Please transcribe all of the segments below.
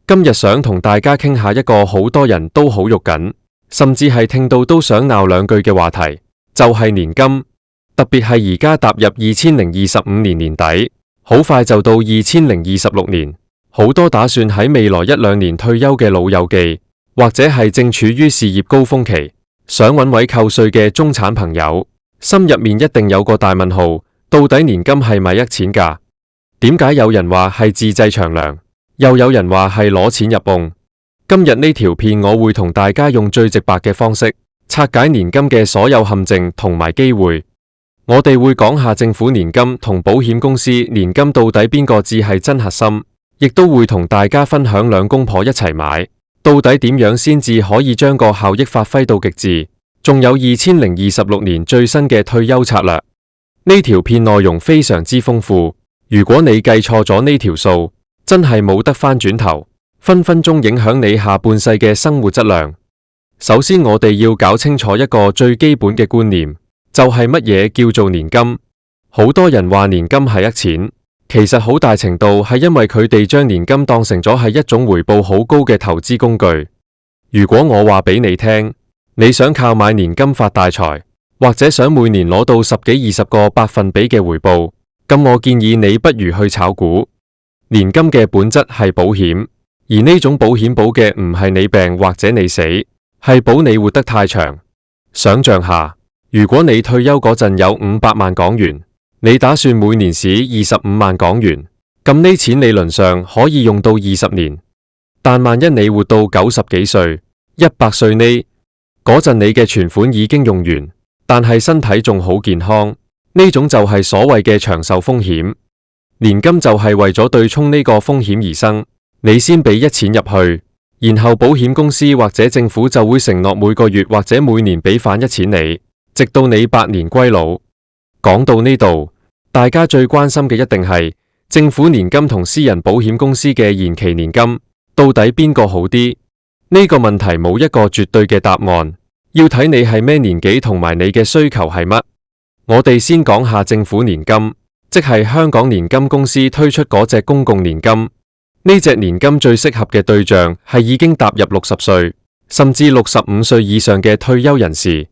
今日想同大家傾下一個好多人都好肉緊，甚至係聽到都想鬧兩句嘅話題，就係年金。特別係而家踏入2025年年底，好快就到2026年，好多打算喺未來1-2年退休嘅老友記，或者係正處於事業高峰期，想揾位扣稅嘅中產朋友，心入面一定有個大問號，到底年金係咪益錢㗎？點解有人話係自製長糧，又有人話係攞錢入甕？今日呢條片我會同大家用最直白嘅方式拆解年金嘅所有陷阱同埋機會。我哋會講下政府年金同保險公司年金到底邊個至係真核心，亦都會同大家分享兩公婆一齊買，到底點樣先至可以將個效益發揮到極致。仲有2026年最新嘅退休策略。呢條片內容非常之豐富，如果你計錯咗呢條數，真係冇得返轉頭，分分鐘影響你下半世嘅生活質量。首先我哋要搞清楚一個最基本嘅觀念，就係乜嘢叫做年金。好多人話年金係益錢，其實好大程度係因為佢哋將年金當成咗係一種回報好高嘅投資工具。如果我話俾你聽，你想靠買年金發大財，或者想每年攞到10幾20個百分比嘅回報，咁我建議你不如去炒股。年金嘅本質係保險，而呢種保險保嘅唔係你病或者你死，係保你活得太長。想象下，如果你退休嗰陣有500萬港元，你打算每年使25萬港元，咁呢錢理論上可以用到20年。但萬一你活到90幾歲、100歲呢？嗰陣你嘅存款已經用完，但係身體仲好健康，呢種就係所謂嘅長壽風險。年金就係為咗對沖呢個風險而生，你先俾一錢入去，然後保險公司或者政府就會承諾每個月或者每年俾返一錢你，直到你百年歸老。講到呢度，大家最關心嘅一定係政府年金同私人保險公司嘅延期年金，到底邊個好啲？呢個問題冇一個絕對嘅答案，要睇你係咩年紀同埋你嘅需求係乜。我哋先講下政府年金，即係香港年金公司推出嗰隻公共年金。呢隻年金最適合嘅對象係已經踏入60歲，甚至65歲以上嘅退休人士。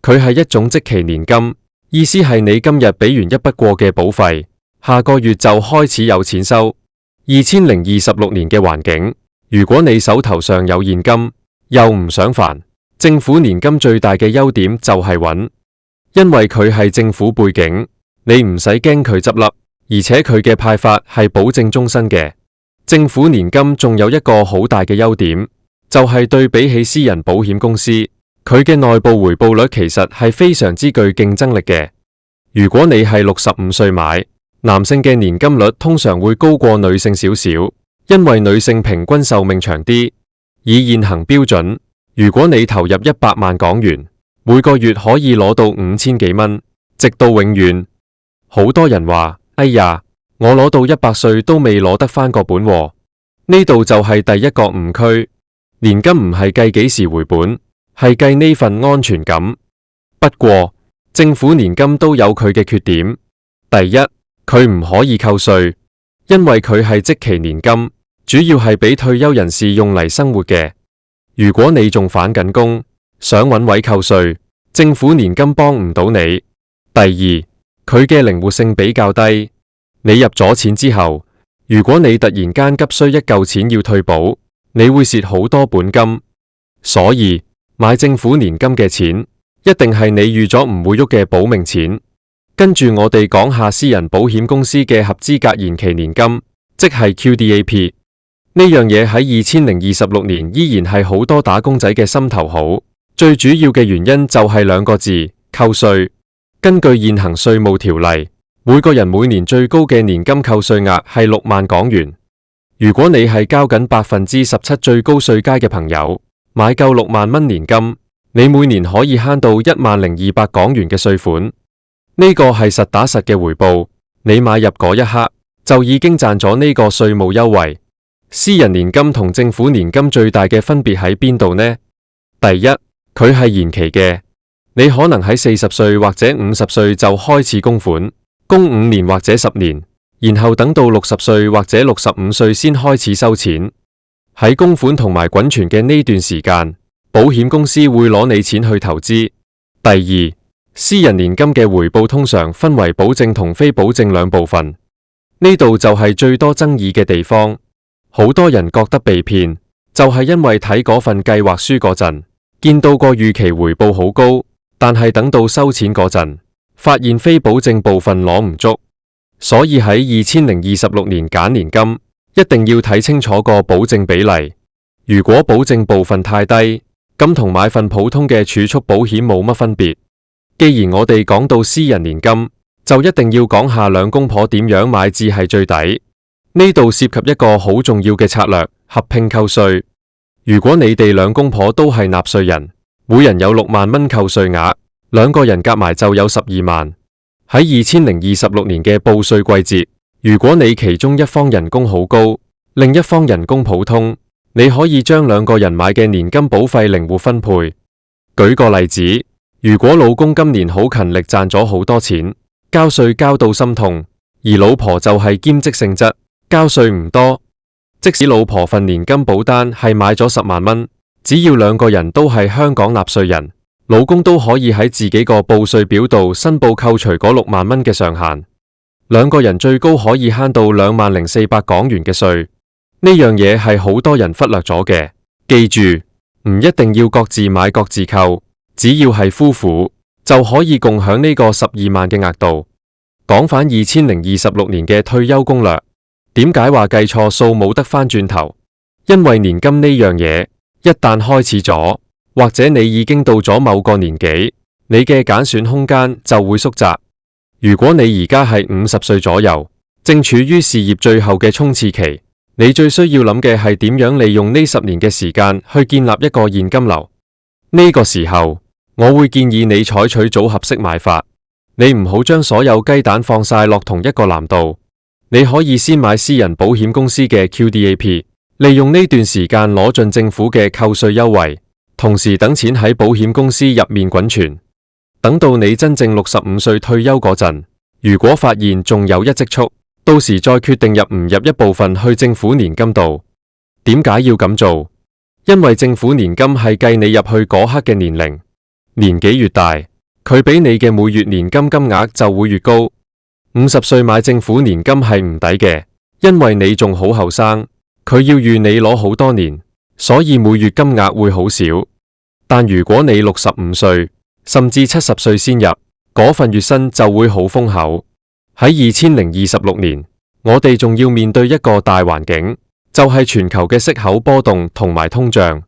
佢係一種即期年金，意思係你今日俾完一筆過嘅保費，下個月就開始有錢收。2026年嘅環境，如果你手頭上有現金，又唔想煩，政府年金最大嘅優點就係穩，因為佢係政府背景，你唔使驚佢執笠，而且佢嘅派發係保證終身嘅。政府年金仲有一個好大嘅優點，就係對比起私人保險公司，佢嘅內部回報率其實係非常之具競爭力嘅。如果你係65歲買，男性嘅年金率通常會高過女性少少，因為女性平均壽命長啲。以現行標準，如果你投入100萬港元，每個月可以攞到5000幾蚊，直到永遠。好多人話，哎呀，我攞到100歲都未攞得返個本喎。呢度就係第一個誤區。年金唔係計幾時回本，係計呢份安全感。不過，政府年金都有佢嘅缺點。第一，佢唔可以扣稅，因為佢係即期年金，主要係俾退休人士用嚟生活嘅。如果你仲返緊工，想揾位扣稅，政府年金幫唔到你。第二，佢嘅靈活性比較低，你入咗錢之後，如果你突然間急需一嚿錢要退保，你會蝕好多本金。所以買政府年金嘅錢，一定係你預咗唔會喐嘅保命錢。跟住我哋講下私人保險公司嘅合資格延期年金，即係 QDAP。呢樣嘢喺2026年依然係好多打工仔嘅心頭好。最主要嘅原因就係2個字：扣稅。根據現行稅務條例，每個人每年最高嘅年金扣稅額係6萬港元。如果你係交緊17%最高稅階嘅朋友，買夠6萬蚊年金，你每年可以慳到10200港元嘅稅款。呢個係實打實嘅回報，你買入嗰一刻就已經賺咗呢個稅務優惠。私人年金同政府年金最大嘅分別喺邊度呢？第一，佢係延期嘅，你可能喺40歲或者50歲就開始供款，供5年或者10年，然後等到60歲或者65歲先開始收錢。喺供款同埋滾存嘅呢段時間，保險公司會攞你錢去投資。第二，私人年金嘅回報通常分為保證同非保證兩部分，呢度就係最多爭議嘅地方。好多人覺得被騙，就係因為睇嗰份計劃書嗰陣，見到個預期回報好高，但係等到收錢嗰陣，發現非保證部分攞唔足。所以喺2026年揀年金，一定要睇清楚個保證比例。如果保證部分太低，咁同買份普通嘅儲蓄保險冇乜分別。既然我哋講到私人年金，就一定要講下兩公婆點樣買至係最抵。呢度涉及一個好重要嘅策略，合併扣稅。如果你哋兩公婆都係納稅人，每人有6萬蚊扣稅額，兩個人夾埋就有12萬。喺2026年嘅報稅季節，如果你其中一方人工好高，另一方人工普通，你可以將兩個人買嘅年金保費靈活分配。舉個例子，如果老公今年好勤力賺咗好多錢，交稅交到心痛，而老婆就係兼職性質，交稅唔多，即使老婆份年金保單係買咗10萬蚊，只要兩個人都係香港納稅人，老公都可以喺自己個報稅表度申報扣除嗰6萬蚊嘅上限，兩個人最高可以慳到20400港元嘅稅。呢樣嘢係好多人忽略咗嘅，記住唔一定要各自買各自扣，只要係夫婦就可以共享呢個12萬嘅額度。講返2026年嘅退休攻略，點解話計錯數冇得返轉頭？因為年金呢樣嘢一旦開始咗，或者你已經到咗某個年紀，你嘅揀選空間就會縮窄。如果你而家係50歲左右，正處於事業最後嘅衝刺期，你最需要諗嘅係點樣利用呢10年嘅時間去建立一個現金流。呢個時候，我會建議你採取組合式買法，你唔好將所有雞蛋放晒落同一個籃度。你可以先買私人保險公司嘅 QDAP， 利用呢段時間攞盡政府嘅扣稅優惠，同時等錢喺保險公司入面滾存。等到你真正65歲退休嗰陣，如果發現仲有一積蓄，到時再決定入唔入一部分去政府年金度。點解要咁做？因為政府年金係計你入去嗰刻嘅年齡，年紀越大，佢俾你嘅每月年金金額就會越高。50歲買政府年金係唔抵嘅，因為你仲好後生，佢要預你攞好多年，所以每月金額會好少。但如果你65歲，甚至70歲先入，嗰份月薪就會好豐厚。喺2026年，我哋仲要面對一個大環境，就係全球嘅息口波動同埋通脹。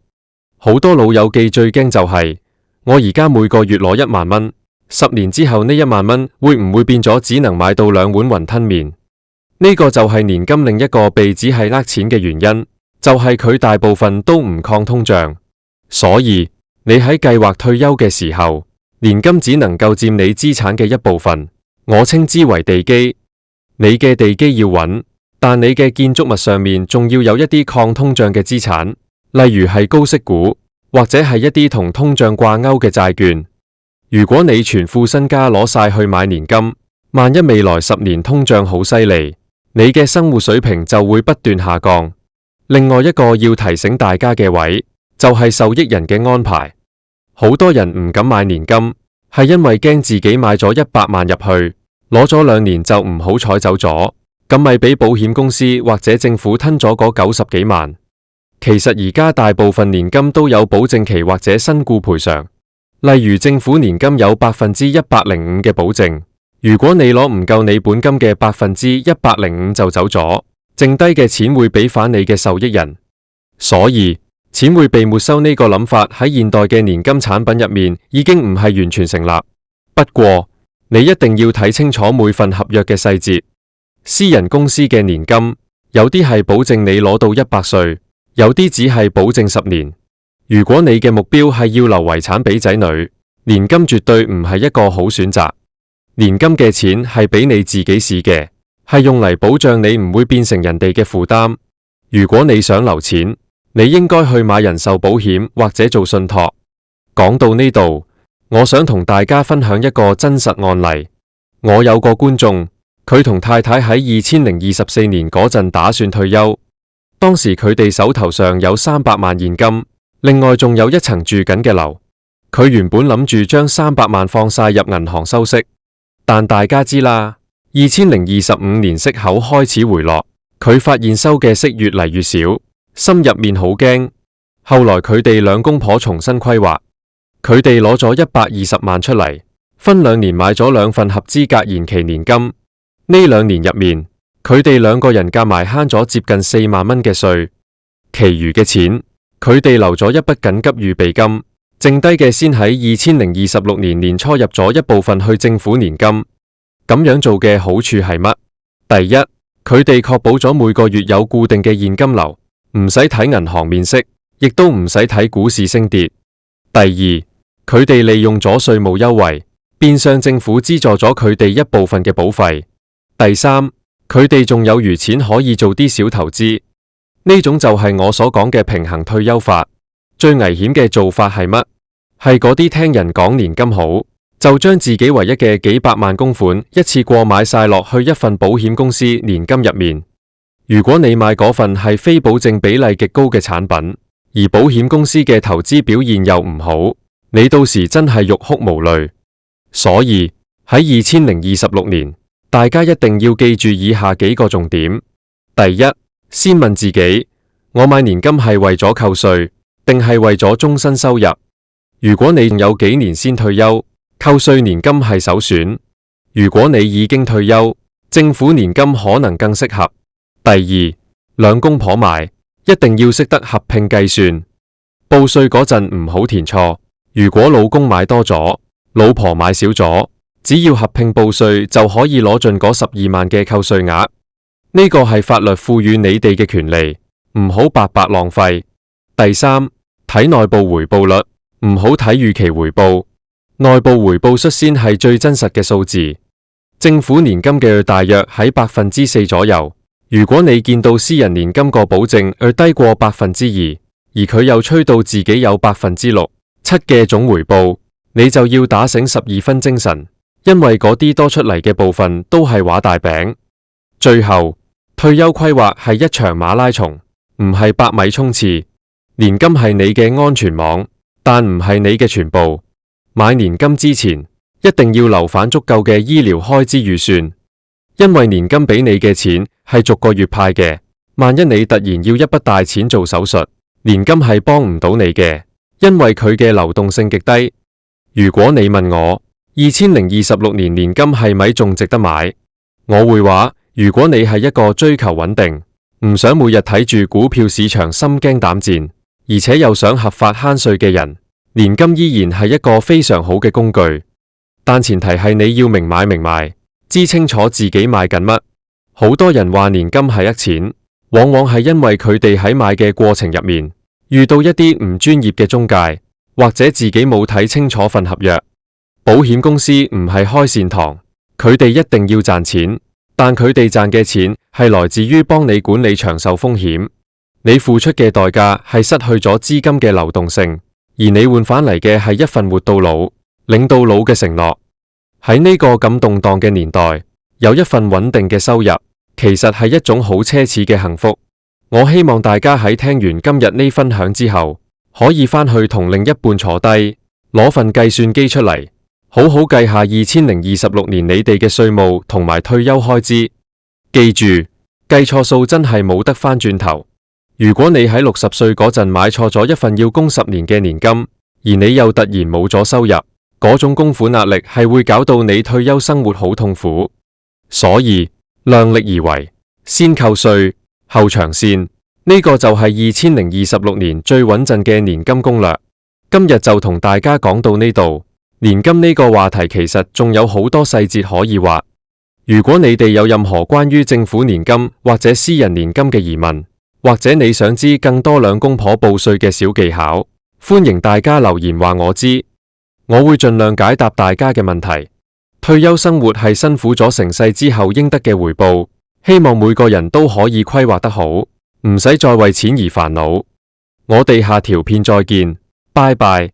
好多老友記最驚就係，我而家每個月攞1萬蚊，10年之後呢1萬蚊會唔會變咗只能買到2碗雲吞麵？呢個就係年金另一個被指係呃錢嘅原因，就係佢大部分都唔抗通脹。所以你喺計劃退休嘅時候，年金只能夠佔你資產嘅一部分，我稱之為地基。你嘅地基要穩，但你嘅建築物上面仲要有一啲抗通脹嘅資產，例如係高息股，或者係一啲同通脹掛鈎嘅債券。如果你全副身家攞晒去買年金，萬一未來10年通脹好犀利，你嘅生活水平就會不斷下降。另外一個要提醒大家嘅位，就係受益人嘅安排。好多人唔敢買年金，係因為驚自己買咗100萬入去，攞咗2年就唔好彩走咗，咁咪俾保險公司或者政府吞咗嗰90幾萬。其實而家大部分年金都有保證期或者身故賠償，例如政府年金有105%嘅保證，如果你攞唔夠你本金嘅105%就走咗，剩低嘅錢會俾返你嘅受益人。所以錢會被沒收呢個諗法喺現代嘅年金產品入面已經唔係完全成立。不過你一定要睇清楚每份合約嘅細節。私人公司嘅年金有啲係保證你攞到100歲，有啲只係保證10年。如果你嘅目標係要留遺產俾仔女，年金絕對唔係一個好選擇。年金嘅錢係俾你自己使嘅，係用嚟保障你唔會變成人哋嘅負擔。如果你想留錢，你應該去買人壽保險或者做信託。講到呢度，我想同大家分享一個真實案例。我有個觀眾，佢同太太喺2024年嗰陣打算退休，當時佢哋手頭上有300萬現金，另外仲有一層住緊嘅樓。佢原本諗住將300萬放晒入銀行收息，但大家知啦，2025年息口開始回落，佢發現收嘅息越嚟越少，心入面好驚。後來佢哋兩公婆重新規劃，佢哋攞咗120萬出嚟，分2年買咗2份合資格延期年金。呢2年入面，佢哋2個人夾埋慳咗接近4萬蚊嘅稅，其餘嘅錢佢哋留咗一筆緊急預備金，剩低嘅先喺2026年年初入咗一部分去政府年金。咁樣做嘅好處係乜？第一，佢哋確保咗每個月有固定嘅現金流，唔使睇銀行面色，亦都唔使睇股市升跌。第二，佢哋利用咗稅務優惠，變相政府資助咗佢哋一部分嘅保費。第三，佢哋仲有餘錢可以做啲小投資，呢種就係我所講嘅平衡退休法。最危險嘅做法係乜？係嗰啲聽人講年金好，就將自己唯一嘅幾百萬供款一次過買晒落去一份保險公司年金入面。如果你買嗰份係非保證比例極高嘅產品，而保險公司嘅投資表現又唔好，你到時真係欲哭無淚。所以喺2026年，大家一定要記住以下幾個重點。第一，先問自己，我買年金係為咗扣稅，定係為咗終身收入？如果你有幾年先退休，扣稅年金係首選；如果你已經退休，政府年金可能更適合。第二，兩公婆買，一定要識得合併計算，報稅嗰陣唔好填錯。如果老公買多咗，老婆買少咗，只要合併報稅就可以攞盡嗰12萬嘅扣稅額。呢個係法律賦予你哋嘅權利，唔好白白浪費。第三，睇內部回報率，唔好睇預期回報。內部回報率先係最真實嘅數字。政府年金嘅大約喺4%左右。如果你見到私人年金個保證低過2%，而佢又吹到自己有6%、7%嘅總回報，你就要打醒12分精神，因為嗰啲多出嚟嘅部分都係畫大餅。最後，退休規劃係一場馬拉松，唔係100米衝刺。年金係你嘅安全網，但唔係你嘅全部。買年金之前，一定要留返足夠嘅醫療開支預算，因為年金俾你嘅錢係逐個月派嘅。萬一你突然要一筆大錢做手術，年金係幫唔到你嘅，因為佢嘅流動性極低。如果你問我2026年年金係咪仲值得買，我會話，如果你係一個追求穩定，唔想每日睇住股票市場心驚膽戰，而且又想合法慳稅嘅人，年金依然係一個非常好嘅工具。但前提係你要明買明賣，知清楚自己買緊乜。好多人話年金係呃錢，往往係因為佢哋喺買嘅過程入面遇到一啲唔專業嘅中介，或者自己冇睇清楚份合約。保險公司唔係開善堂，佢哋一定要賺錢，但佢哋賺嘅錢係來自於幫你管理長壽風險。你付出嘅代價係失去咗資金嘅流動性，而你換返嚟嘅係一份活到老、領到老嘅承諾。喺呢個咁動盪嘅年代，有一份穩定嘅收入，其實係一種好奢侈嘅幸福。我希望大家喺聽完今日呢分享之後，可以返去同另一半坐低，攞份計算機出嚟，好好計下2026年你哋嘅稅務同埋退休開支。記住，計錯數真係冇得返轉頭。如果你喺60歲嗰陣買錯咗一份要供10年嘅年金，而你又突然冇咗收入，嗰種供款壓力係會搞到你退休生活好痛苦。所以量力而為，先扣稅後長線，呢個就係2026年最穩陣嘅年金攻略。今日就同大家講到呢度。年金呢個話題其實仲有好多細節可以話。如果你哋有任何關於政府年金或者私人年金嘅疑問，或者你想知更多兩公婆報稅嘅小技巧，歡迎大家留言話我知，我會盡量解答大家嘅問題。退休生活係辛苦咗成世之後應得嘅回報，希望每個人都可以規劃得好，唔使再為錢而煩惱。我哋下條片再見，拜拜。